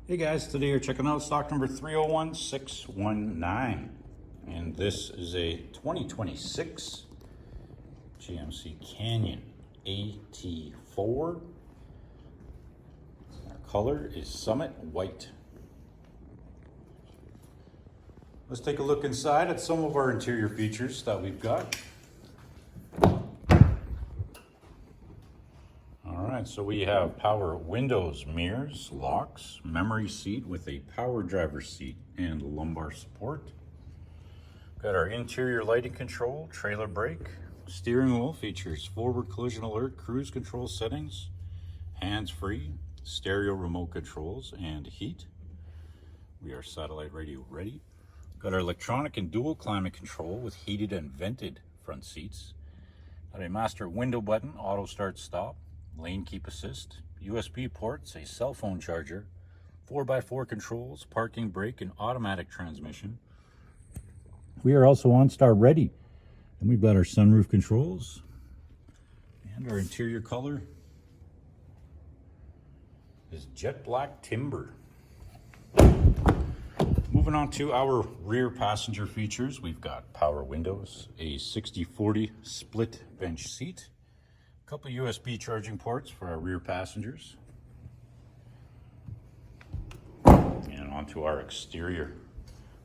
Hey guys, today you're checking out stock number 301619, and this is a 2026 GMC Canyon AT4. Our color is Summit White. Let's take a look inside at some of our interior features that we've got. So we have power windows, mirrors, locks, memory seat with a power driver seat and lumbar support. Got our interior lighting control, trailer brake, steering wheel features forward collision alert, cruise control settings, hands-free, stereo remote controls, and heat. We are satellite radio ready. Got our electronic and dual climate control with heated and vented front seats. Got a master window button, auto start stop, lane keep assist, USB ports, a cell phone charger, 4x4 controls, parking brake, and automatic transmission. We are also OnStar ready. And we've got our sunroof controls and our interior color is jet black timber. Moving on to our rear passenger features, we've got power windows, a 60/40 split bench seat, couple USB charging ports for our rear passengers. And onto our exterior.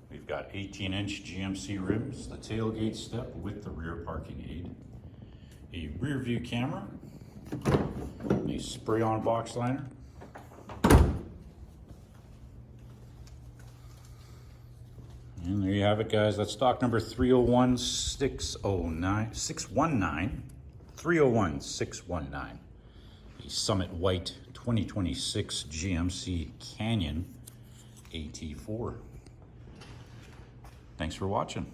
We've got 18-inch GMC rims, the tailgate step with the rear parking aid, a rear view camera, a spray-on box liner, and there you have it, guys. That's stock number 301619. 301619, a Summit White 2026 GMC Canyon AT4. Thanks for watching.